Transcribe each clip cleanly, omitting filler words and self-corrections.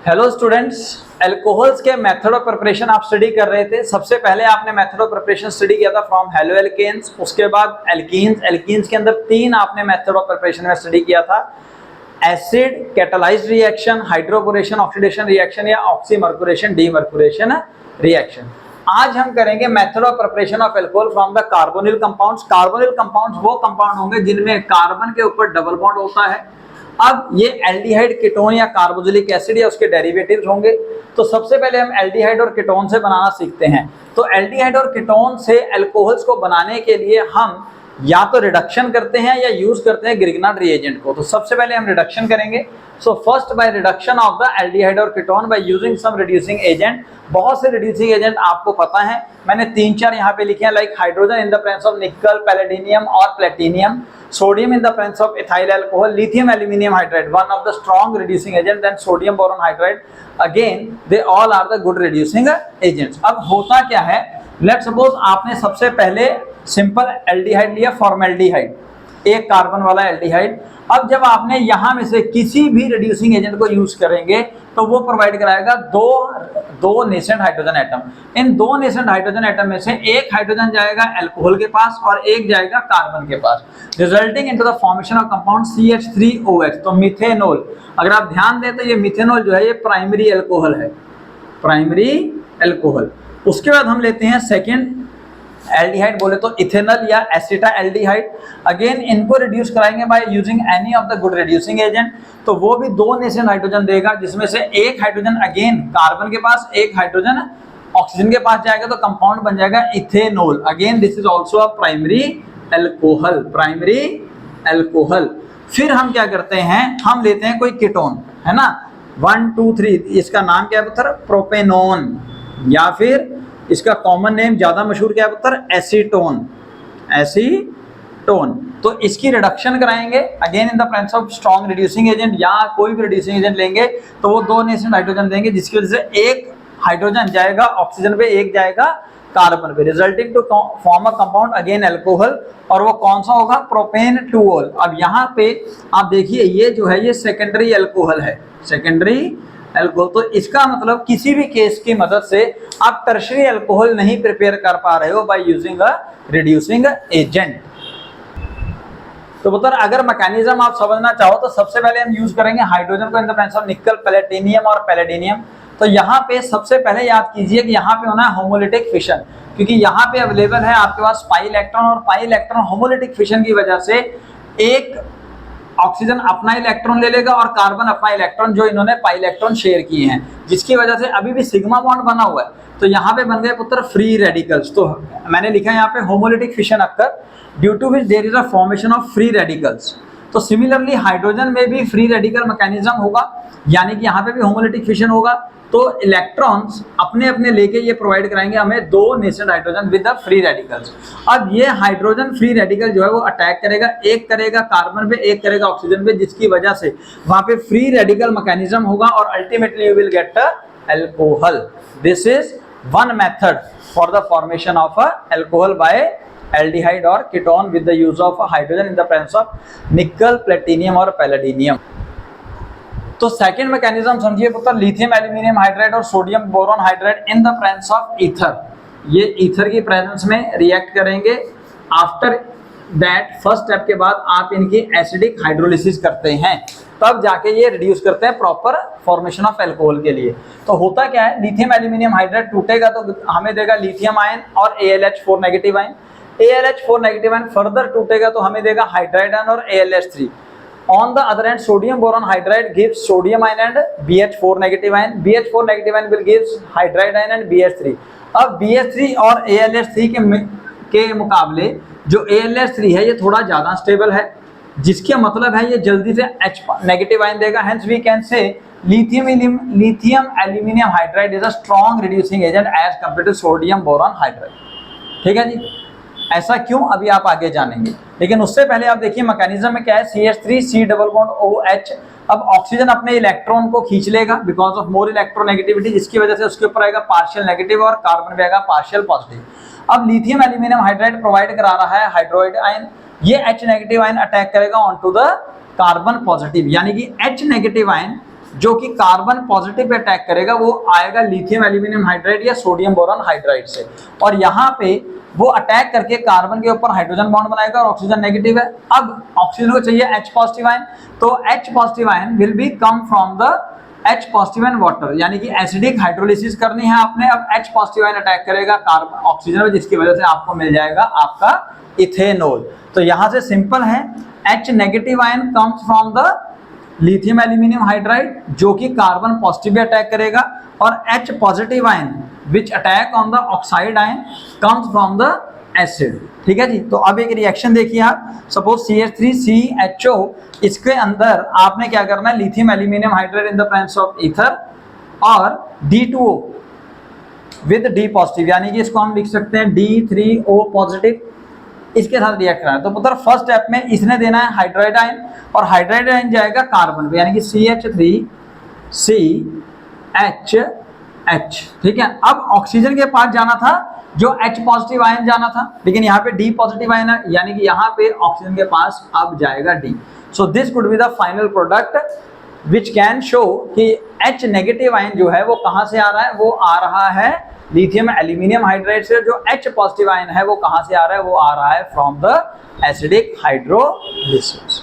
Hello students, alcohols के method of preparation आप study कर रहे थे। सबसे पहले आपने मेथड ऑफ प्रिपरेशन स्टडी किया था फ्रॉम हेलो एल्केन्स, उसके बाद एल्कीन्स। एल्कीन्स के अंदर तीन आपने मेथड ऑफ प्रिपरेशन में स्टडी किया था, acid catalysed reaction, hydroboration oxidation reaction या ऑक्सीमर्कुरेशन डीमर्कुरेशन रिएक्शन। आज हम करेंगे method of preparation of alcohol from the carbonyl compounds. Carbonyl compounds वो कंपाउंड होंगे जिनमें कार्बन के ऊपर डबल बॉन्ड होता है। अब ये एल्डिहाइड, कीटोन या कार्बोक्सिलिक एसिड या उसके डेरिवेटिव्स होंगे। तो सबसे पहले हम एल्डिहाइड और कीटोन से बनाना सीखते हैं। तो एल्डिहाइड और कीटोन से अल्कोहल्स को बनाने के लिए हम या तो रिडक्शन करते हैं या यूज करते हैं ग्रिग्नार्ड रिएजेंट को। तो सबसे पहले हम रिडक्शन करेंगे। So first by reduction of the aldehyde और ketone by using some reducing agent. बहुत से रिड्यूसिंग एजेंट आपको पता है, मैंने 3-4 यहाँ पे लिखे हैं, like hydrogen in the presence of nickel, palladium और platinum, sodium in the presence of ethyl alcohol, lithium aluminium hydride, one of the strong reducing agent, then sodium boron hydride, again they all are the good reducing agents। अब होता क्या है, let's suppose आपने सबसे पहले simple aldehyde लिया, formaldehyde, एक carbon वाला एल्डिहाइड। अब जब आपने यहां में से किसी भी रिड्यूसिंग एजेंट को यूज करेंगे तो वो प्रोवाइड कराएगा दो नेसेंट हाइड्रोजन एटम। इन दो नेसेंट हाइड्रोजन एटम में से एक हाइड्रोजन जाएगा अल्कोहल के पास और एक जाएगा कार्बन के पास, resulting into the formation of compound CH3OH। तो मिथेनॉल, अगर आप ध्यान दें तो ये मिथेनॉल जो है ये प्राइमरी अल्कोहल है, प्राइमरी अल्कोहल। उसके बाद हम लेते हैं सेकेंड एल्डिहाइड, बोले तो इथेनॉल या एसिटा एल्डिहाइड। अगेन इनको रिड्यूस कराएंगे by using any of the good reducing agent. तो वो भी दो नेसेंट हाइड्रोजन देगा, जिसमें से एक हाइड्रोजन अगेन कार्बन के पास, एक हाइड्रोजन ऑक्सीजन के पास जाएगा, तो कंपाउंड बन जाएगा ethanol. Again this is also a primary alcohol, primary alcohol. फिर हम क्या करते हैं, हम लेते हैं कोई कीटोन, है ना, 1 2 3, इसका नाम क्या है पुत्र, प्रोपेनोन, या फिर इसका कॉमन नेम ज्यादा मशहूर क्या है पुत्र, एसीटोन, एसीटोन। तो इसकी रिडक्शन कराएंगे again in the presence of strong reducing agent, या कोई भी रिड्यूसिंग एजेंट लेंगे तो वो दो नेसेंट हाइड्रोजन देंगे, जिसकी वजह से एक हाइड्रोजन जाएगा ऑक्सीजन पे, एक जाएगा कार्बन पे, resulting to form a compound again alcohol. और वो कौन सा होगा, प्रोपेन टूओल। अब यहाँ पे आप देखिए, ये जो है ये सेकेंडरी अल्कोहल है, सेकेंडरी अल्कोहल। तो इसका मतलब किसी भी केस की मदद से आप टर्शरी अल्कोहल नहीं प्रिपेयर कर पा रहे हो by using a reducing agent. तो पुत्र अगर मैकेनिज्म आप समझना चाहो तो सबसे पहले हम यूज करेंगे हाइड्रोजन को इन the presence of nickel, platinum और पैलेडिनियम। तो यहाँ पे सबसे पहले याद कीजिए कि यहाँ पे होना है होमोलिटिक फिशन, क्योंकि यहाँ पे अवेलेबल है आपके पास पाई इलेक्ट्रॉन, और पाई इलेक्ट्रॉन होमोलिटिक फिशन की वजह से एक ऑक्सीजन अपना इलेक्ट्रॉन ले लेगा और कार्बन अपना इलेक्ट्रॉन, जो इन्होंने पाई इलेक्ट्रॉन शेयर किए हैं, जिसकी वजह से अभी भी सिग्मा बॉन्ड बना हुआ है। तो यहाँ पे बन गए पुत्र फ्री रेडिकल्स। तो मैंने लिखा है यहाँ पे homolytic fission occur, due to which there is a formation of free radicals. तो सिमिलरली हाइड्रोजन में भी फ्री रेडिकल मैकेनिज्म होगा, यानी कि यहाँ पे भी होमोलिटिक फिशन होगा। तो इलेक्ट्रॉन्स अपने अपने लेके ये प्रोवाइड कराएंगे हमें दो nascent hydrogen with the free radicals. अब ये हाइड्रोजन फ्री रेडिकल जो है वो अटैक करेगा, एक करेगा कार्बन पे, एक करेगा ऑक्सीजन पे, जिसकी वजह से वहां पे फ्री रेडिकल मैकेनिज्म होगा और ultimately you will get alcohol. This is one method for the formation of alcohol by aldehyde और ketone with the use of hydrogen in the presence of nickel, platinum और palladium. तो second mechanism समझिए पुत्र, lithium aluminium hydride और sodium boron hydride in the presence of ether. ये ether की presence में react करेंगे। आफ्टर दैट फर्स्ट स्टेप के बाद आप इनकी एसिडिक हाइड्रोलिसिस करते हैं, तब जाके ये रिड्यूस करते हैं प्रॉपर फॉर्मेशन ऑफ अल्कोहल के लिए। तो होता क्या है, लिथियम एल्यूमिनियम हाइड्राइड टूटेगा तो हमें देगा लिथियम आयन और AlH4 negative ion. AlH4 negative ion further टूटेगा तो हमें देगा हाइड्राइड आयन और AlH3। On the other hand, sodium boron hydride gives sodium ion and BH4 negative ion. BH4 negative ion will gives hydride ion and BH3. अब BH3 और AlH3 के मुकाबले जो AlH3 है ये थोड़ा ज्यादा स्टेबल है, जिसका मतलब है ये जल्दी से H नेगेटिव आयन देगा। Hence we can say lithium aluminium hydride is a strong reducing agent as compared to sodium boron hydride। ठीक है जी, ऐसा क्यों अभी आप आगे जानेंगे, लेकिन उससे पहले आप देखिए मैकेनिज्म में क्या है, CH3 डबल बॉन्ड OH। अब ऑक्सीजन अपने इलेक्ट्रॉन को खींच लेगा बिकॉज ऑफ मोर इलेक्ट्रोनेगेटिविटी, जिसकी वजह से उसके ऊपर आएगा पार्शियल नेगेटिव और कार्बन पे आएगा पार्शियल पॉजिटिव। अब लिथियम एल्यूमिनियम हाइड्राइड प्रोवाइड करा रहा है हाइड्रोइड आयन, ये H नेगेटिव आयन अटैक करेगा on to the carbon positive, यानी कि H नेगेटिव आयन जो कि कार्बन पॉजिटिव पे अटैक करेगा वो आएगा लिथियम एल्यूमिनियम हाइड्राइड या सोडियम बोरॉन हाइड्राइड से, और यहाँ पे वो अटैक करके कार्बन के ऊपर हाइड्रोजन बॉन्ड बनाएगा और ऑक्सीजन नेगेटिव है। अब ऑक्सीजन को चाहिए H पॉजिटिव आयन, तो H positive ion will be come from the H positive and water, यानी कि एसिडिक हाइड्रोलिसिस करनी है आपने। अब H पॉजिटिव आयन अटैक करेगा कार्बन ऑक्सीजन में, जिसकी वजह से आपको मिल जाएगा आपका इथेनॉल। तो यहां से सिंपल है, H negative ion comes from the lithium aluminium hydride जो कि कार्बन पॉजिटिव भी अटैक करेगा, और H positive ion which attack on the oxide ion comes from the acid. ठीक है जी। तो अब एक रिएक्शन देखिए आप, सपोज CH3CHO, इसके अंदर आपने क्या करना है, lithium aluminium hydride in the presence of ether और D2O विद D पॉजिटिव, यानी कि इसको हम लिख सकते हैं D3O पॉजिटिव, इसके साथ रिएक्ट करना है। तो पुत्र फर्स्ट स्टेप में इसने देना है हाइड्राइड आयन, और हाइड्राइड आयन जाएगा कार्बन पे, यानी कि CH3CHH। ठीक है। अब ऑक्सीजन के पास जाना था जो H पॉजिटिव आयन जाना था, लेकिन यहाँ पे D पॉजिटिव आयन है, यानी कि यहाँ पे ऑक्सीजन के पास अब जाएगा D। So this could be the final product which can show कि H नेगेटिव आयन जो है वो कहाँ से आ रहा है, वो आ रहा है लिथियम एल्यूमिनियम हाइड्राइड से। जो H पॉजिटिव आयन है वो कहाँ से आ रहा है, वो आ रहा है फ्रॉम द एसिडिक हाइड्रोलिसिस।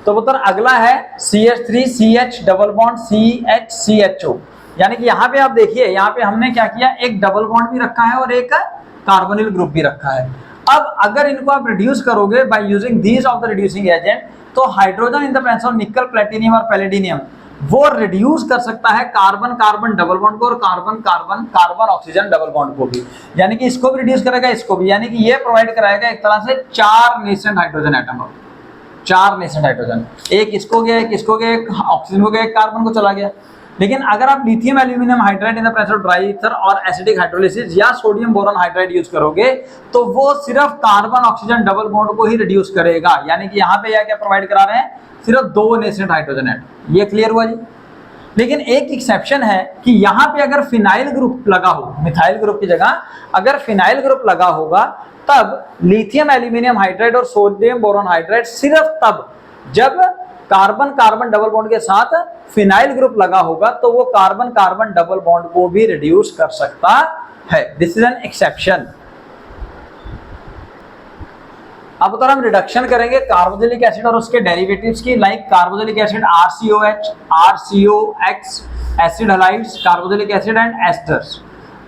तो पुत्र अगला है CH3CH डबल बॉन्ड CHCHO, यानी कि यहाँ पे आप देखिए, यहाँ पे हमने क्या किया, एक डबल बॉन्ड भी रखा है और एक कार्बोनिल ग्रुप भी रखा है। अब अगर इनको आप रिड्यूस करोगे by using these of the reducing agent, तो hydrogen in the presence of nickel, platinum और पैलेडिनियम वो रिड्यूस कर सकता है कार्बन कार्बन डबल बॉन्ड को और carbon carbon carbon oxygen double bond को भी, यानी कि इसको भी रिड्यूस करेगा, इसको भी, यानी कि ये प्रोवाइड कराएगा एक तरह से 4 nascent hydrogen atom, 4 nascent hydrogen, एक इसको गया, एक इसको गया, एक ऑक्सीजन को गया, एक कार्बन को चला गया। लेकिन अगर आप lithium aluminium hydride in the presence of dry ether और एसिडिक हाइड्रोलिसिस या सोडियम बोरॉन हाइड्राइड यूज करोगे, तो वो सिर्फ कार्बन ऑक्सीजन डबल बॉन्ड को ही रिड्यूस करेगा, यानी कि यहाँ पे क्या प्रोवाइड करा रहे हैं, सिर्फ 2 नेसेंट हाइड्रोजन एटम। ये क्लियर हुआ जी। लेकिन एक एक्सेप्शन है कि यहाँ पे अगर फिनाइल ग्रुप लगा हो, मिथाइल ग्रुप की जगह अगर फिनाइल ग्रुप लगा होगा, तब लिथियम एल्यूमिनियम हाइड्राइड और सोडियम बोरॉन हाइड्राइड सिर्फ तब जब कार्बन कार्बन डबल बॉन्ड के साथ फिनाइल ग्रुप लगा होगा, तो वो कार्बन कार्बन डबल बॉन्ड को भी रिड्यूस कर सकता है। This is an exception. अब तो हम रिडक्शन करेंगे कार्बोक्सिलिक एसिड और उसके डेरिवेटिव्स की, like carboxylic acid RCOH, RCOX, acid halides, carboxylic acid and asters.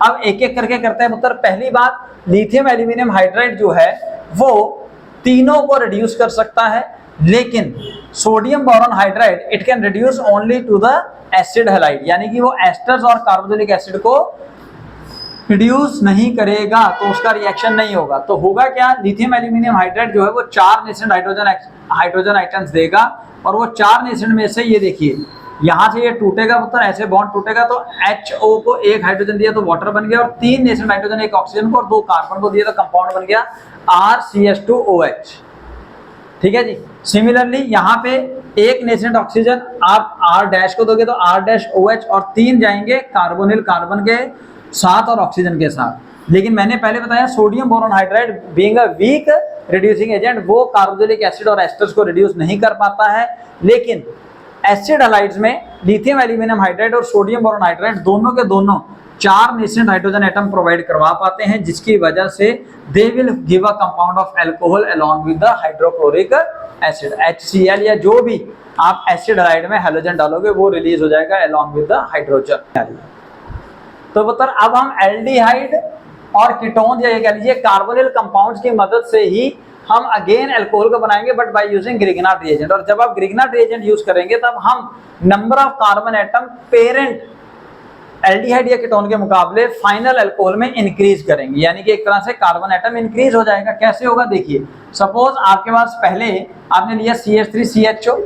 अब एक एक करके करते हैं पुत्र। पहली बात, लिथियम एल्यूमिनियम हाइड्राइड जो है वो तीनों को रिड्यूस कर सकता है, लेकिन sodium boron hydride it can reduce only to the acid halide, यानी कि वो एस्टर्स और कार्बोक्सिलिक एसिड को रिड्यूस नहीं करेगा, तो उसका रिएक्शन नहीं होगा। तो होगा क्या, लिथियम एल्यूमिनियम हाइड्राइड जो है वो 4 नेसेंट हाइड्रोजन आइटम्स देगा, और वो 4 नेसेंट में से ये देखिए यहां से ये टूटेगा पुत्र, ऐसे बॉन्ड टूटेगा, तो HO को 1 हाइड्रोजन दिया तो वाटर बन गया, और 3 नेसेंट हाइड्रोजन, 1 ऑक्सीजन को और 2 कार्बन को दिया तो कंपाउंड बन गया RCH2OH। ठीक है जी। सिमिलरली यहाँ पे 1 नेसेंट ऑक्सीजन आप R' को दोगे तो R-OH, और 3 जाएंगे कार्बोनिल कार्बन के साथ और ऑक्सीजन के साथ। लेकिन मैंने पहले बताया sodium boron hydride being a weak reducing agent, वो कार्बोक्सिलिक एसिड और एस्टर्स को रिड्यूस नहीं कर पाता है, लेकिन एसिड हैलाइड्स में लिथियम एल्यूमिनियम हाइड्राइड और सोडियम बोरॉन हाइड्राइड दोनों के दोनों 4 नेसेंट हाइड्रोजन एटम प्रोवाइड करवा पाते हैं, जिसकी वजह से they will give a compound of alcohol along with the hydrochloric acid, HCl, या जो भी आप एसिड हैलाइड में हैलोजन डालोगे वो रिलीज हो जाएगा अलोंग विद द हाइड्रोजन। तो पुत्र अब हम एल्डिहाइड और कीटोन, या ये कह लीजिए कार्बोनिल कंपाउंड्स की मदद से ही हम अगेन अल्कोहल को बनाएंगे, but by using Grignard reagent. और जब आप ग्रिग्नार्ड रिएजेंट यूज करेंगे तब हम number of carbon atom parent aldehyde या कीटोन के मुकाबले फाइनल अल्कोहल में इंक्रीज करेंगे, यानी कि एक तरह से कार्बन एटम इंक्रीज हो जाएगा। कैसे होगा देखिए, सपोज आपके पास पहले आपने लिया CH3CHO,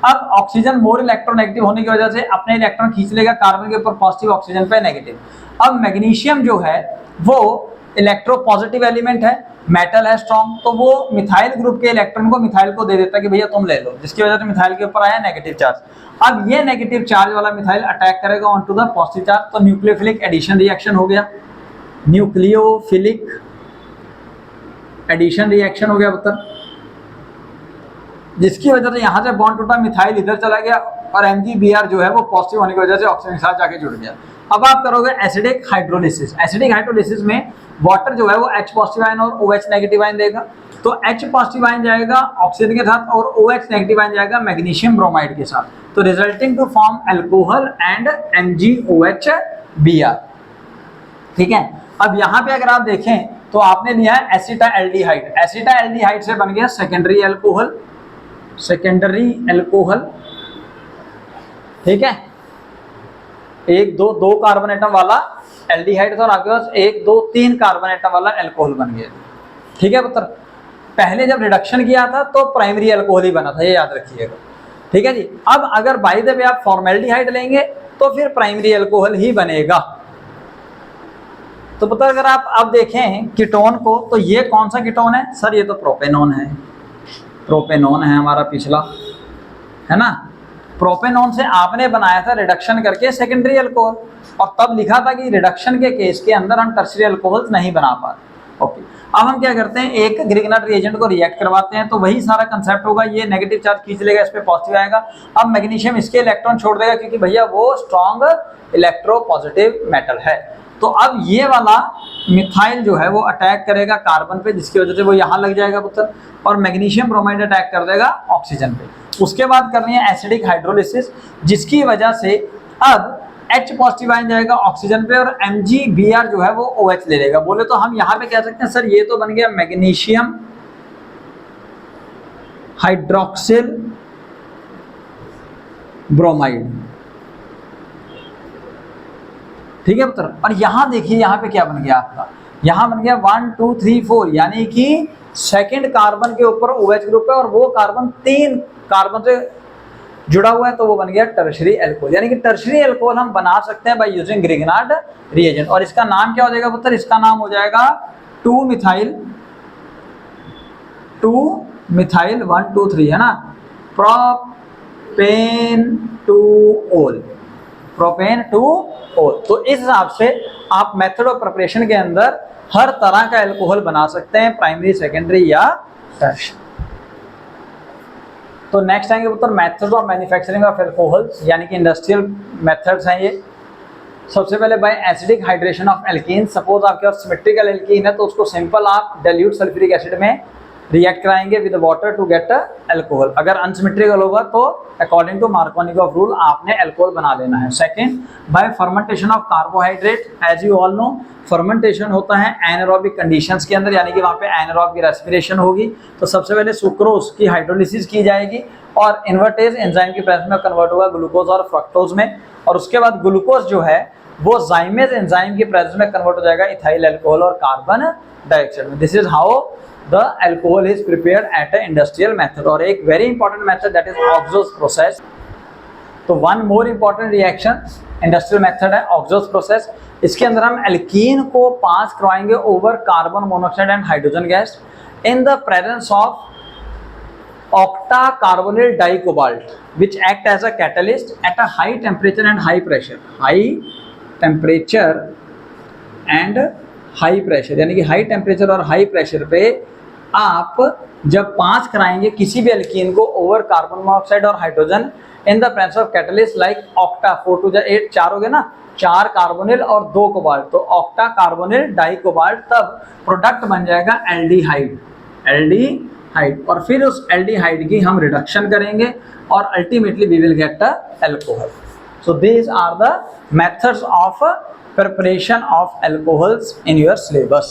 अब ऑक्सीजन मोर इलेक्ट्रोनेगेटिव होने की वजह से अपने इलेक्ट्रॉन खींच लेगा कार्बन के ऊपर पॉजिटिव, ऑक्सीजन पे नेगेटिव। अब मैग्नीशियम जो है वो इलेक्ट्रो पॉजिटिव एलिमेंट है, मेटल है स्ट्रॉन्ग, तो वो मिथाइल ग्रुप के इलेक्ट्रॉन को मिथाइल को दे देता है कि भैया तुम ले लो, जिसकी वजह से मिथाइल के ऊपर आया नेगेटिव चार्ज। अब ये नेगेटिव चार्ज वाला मिथाइल अटैक करेगा on to the positive charge, तो न्यूक्लियोफिलिक एडिशन रिएक्शन हो गया, न्यूक्लियोफिलिक एडिशन रिएक्शन हो गया पुत्र। जिसकी वजह से यहाँ से बॉन्ड टूटा, मिथाइल इधर चला गया और MgBr जो है वो पॉजिटिव होने की वजह से ऑक्सीजन के साथ जाके जुड़ गया। अब आप करोगे एसिडिक हाइड्रोलिसिस। एसिडिक हाइड्रोलिसिस में वाटर जो है वो H पॉजिटिव आयन और OH नेगेटिव आयन देगा। तो H पॉजिटिव आयन जाएगा ऑक्सीजन के साथ और OH नेगेटिव आयन जाएगा मैग्नीशियम ब्रोमाइड के साथ, तो resulting to form alcohol and MgOHBr। ठीक है, अब यहाँ पे अगर आप देखें तो आपने लिया है एसिटाल्डिहाइड। एसिटाल्डिहाइड से बन गया सेकेंडरी अल्कोहल, सेकेंडरी अल्कोहल। ठीक है, एक दो कार्बन एटम वाला एल्डिहाइड था और आपके पास 1 2 3 कार्बन एटम वाला अल्कोहल बन गया। ठीक है पुत्र, पहले जब रिडक्शन किया था तो प्राइमरी अल्कोहल ही बना था, ये याद रखिएगा। ठीक है जी, अब अगर बाय द वे आप फॉर्मेल्डिहाइड लेंगे तो फिर प्राइमरी अल्कोहल ही बनेगा। तो पुत्र अगर आप अब देखें कीटोन को, तो ये कौन सा कीटोन है सर? ये तो प्रोपेनॉन है। प्रोपेनॉन है हमारा पिछला, है ना। प्रोपेनॉन से आपने बनाया था रिडक्शन करके सेकेंडरी अल्कोहल, और तब लिखा था कि रिडक्शन के केस के अंदर हम टर्शियरी अल्कोहल्स नहीं बना पाते। ओके, अब हम क्या करते हैं, एक ग्रिग्नार्ड रिएजेंट को रिएक्ट करवाते हैं, तो वही सारा कंसेप्ट होगा। ये नेगेटिव चार्ज खींच लेगा, इस पे पॉजिटिव आएगा। अब मैग्नीशियम इसके इलेक्ट्रॉन छोड़ देगा क्योंकि भैया वो स्ट्रॉन्ग इलेक्ट्रोपॉजिटिव मेटल है। तो अब ये वाला मिथाइल जो है वो अटैक करेगा कार्बन पे, जिसकी वजह से वो यहाँ लग जाएगा पुत्र, और मैग्नीशियम ब्रोमाइड अटैक कर देगा ऑक्सीजन पे। उसके बाद करनी है एसिडिक हाइड्रोलिसिस, जिसकी वजह से अब H पॉजिटिव आयन जाएगा ऑक्सीजन पे और MgBr जो है वो OH ले लेगा। बोले तो हम यहाँ पे कह सकते हैं सर ये तो बन गया मैग्नीशियम हाइड्रोक्सिल ब्रोमाइड। ठीक है पुत्र, और यहाँ देखिए यहाँ पे क्या बन गया आपका, यहाँ बन गया 1 2 3 4, यानी कि सेकंड कार्बन के ऊपर OH ग्रुप है और वो कार्बन 3 कार्बन से जुड़ा हुआ है, तो वो बन गया टर्शियरी अल्कोहल। यानी कि टर्शियरी अल्कोहल हम बना सकते हैं बाय यूजिंग ग्रिग्नार्ड रिएजेंट। और इसका नाम क्या हो जाएगा पुत्र? इसका नाम हो जाएगा 2 मिथाइल 1 2 3, है ना, प्रोपेन टू ओल, प्रोपेन टू ओल। तो इस हिसाब से आप मेथड ऑफ प्रिपरेशन के अंदर हर तरह का अल्कोहल बना सकते हैं, प्राइमरी सेकेंडरी या टर्शियरी। तो नेक्स्ट आएंगे पुत्र methods of manufacturing of alcohols, यानी कि इंडस्ट्रियल मेथड्स हैं ये। सबसे पहले by acidic hydration of alkene. Suppose आपके पास सिमेट्रिकल एल्कीन है तो उसको सिंपल आप डाइल्यूट सल्फ्यूरिक एसिड में रिएक्ट कराएंगे with water to get alcohol. अगर अनसिमेट्रिकल होगा तो अकॉर्डिंग टू मार्कोनिकोव रूल आपने अल्कोहल बना लेना है। Second, by fermentation of carbohydrate. As you all know fermentation होता है एनारोबिक कंडीशंस के अंदर, यानी कि वहाँ पे एनारोब की रेस्पिरेशन होगी। तो सबसे पहले सुक्रोज की हाइड्रोलिसिस की जाएगी और इन्वर्टेज एंजाइम की प्रेजेंस में कन्वर्ट होगा ग्लूकोज और फ्रक्टोज में, और उसके बाद ग्लूकोज जो है वो जाइमेज एंजाइम की प्रेजेंस में कन्वर्ट हो जाएगा इथाइल अल्कोहल और कार्बन डाइऑक्साइड में। This is how the alcohol is prepared at an industrial method। और एक very important method that is Oxo's process। तो one more important reaction industrial method है Oxo's process। इसके अंदर हम एल्कीन को पास करवाएंगे over carbon monoxide and hydrogen gas in the presence of octa carbonyl dicobalt which act as a catalyst at a high temperature and high pressure। high temperature and high pressure, यानी कि high temperature और high pressure पे आप जब पास कराएंगे किसी भी alkene को ओवर कार्बन मोनोऑक्साइड और hydrogen in the presence of catalyst like octa 4 to 8, 4 हो गए ना, 4 कार्बोनिल और 2 कोबाल्ट, तो ऑक्टा कार्बोनिल डाई कोबाल्ट, तब प्रोडक्ट बन जाएगा एल्डिहाइड। एल्डिहाइड, और फिर उस एल्डिहाइड की हम रिडक्शन करेंगे और ultimately we will get the alcohol. So these are the methods of preparation of alcohols in your syllabus।